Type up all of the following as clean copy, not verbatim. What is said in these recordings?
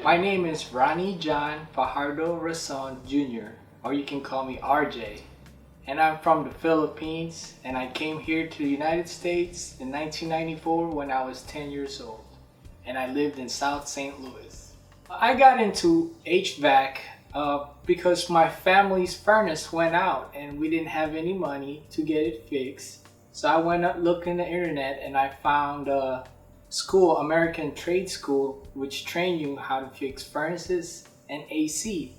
My name is Ronnie John Fajardo Razon Jr., or you can call me RJ. And I'm from the Philippines, and I came here to the United States in 1994 when I was 10 years old, and I lived in South St. Louis. I got into HVAC because my family's furnace went out and we didn't have any money to get it fixed. So I went up looking the internet and I found a school, American Trade School, which trained you how to fix furnaces and AC.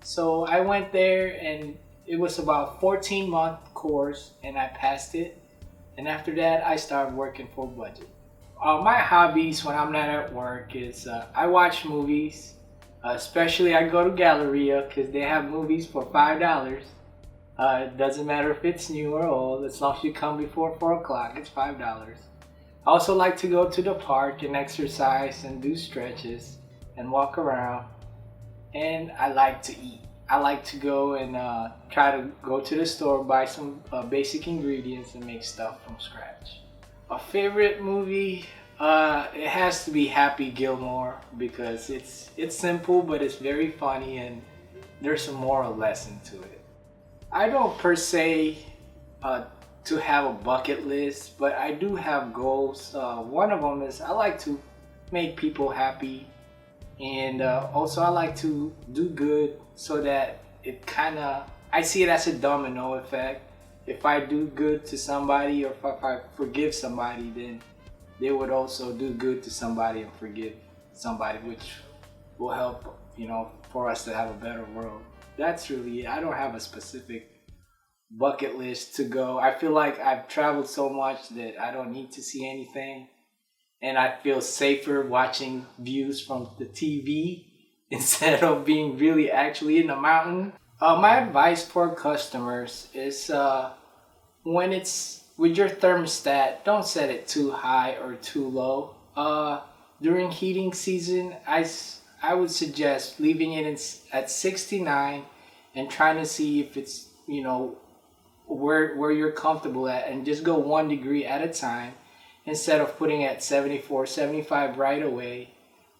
So I went there and it was about 14-month course and I passed it. And after that, I started working for budget. My hobbies when I'm not at work is I watch movies. Especially I go to Galleria because they have movies for $5. It doesn't matter if it's new or old, as long as you come before 4 o'clock, it's $5. I also like to go to the park and exercise and do stretches and walk around. And I like to eat. I like to go and try to go to the store, buy some basic ingredients and make stuff from scratch. A favorite movie, it has to be Happy Gilmore because it's simple but it's very funny and there's a moral lesson to it. I don't per se to have a bucket list, but I do have goals. One of them is I like to make people happy, and also I like to do good so that I see it as a domino effect. If I do good to somebody or if I forgive somebody, then they would also do good to somebody and forgive somebody, which will help, for us to have a better world. That's really it. I don't have a specific bucket list to go. I feel like I've traveled so much that I don't need to see anything. And I feel safer watching views from the TV instead of being really actually in the mountain. My advice for customers is when it's with your thermostat, don't set it too high or too low. During heating season, I would suggest leaving it at 69 and trying to see if it's, where you're comfortable at, and just go 1 degree at a time instead of putting at 74, 75 right away,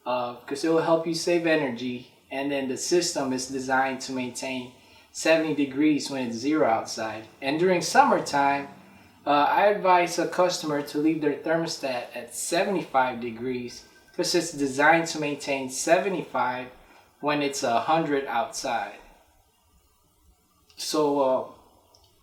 because it will help you save energy. And then the system is designed to maintain 70 degrees when it's 0 outside. And during summertime, I advise a customer to leave their thermostat at 75 degrees because it's designed to maintain 75 when it's 100 outside. So,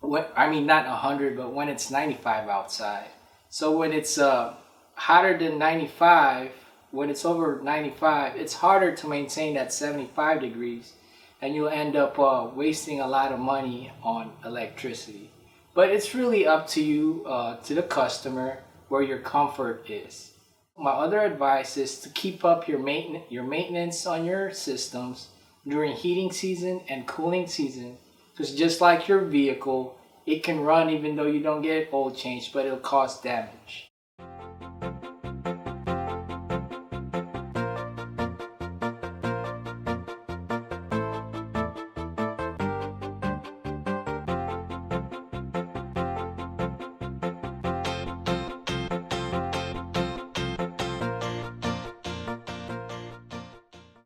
not 100, but when it's 95 outside. So when it's hotter than 95, when it's over 95, it's harder to maintain that 75 degrees, and you'll end up wasting a lot of money on electricity. But it's really up to you, to the customer, where your comfort is. My other advice is to keep up your maintenance on your systems during heating season and cooling season, because just like your vehicle, it can run even though you don't get oil change, but it'll cause damage.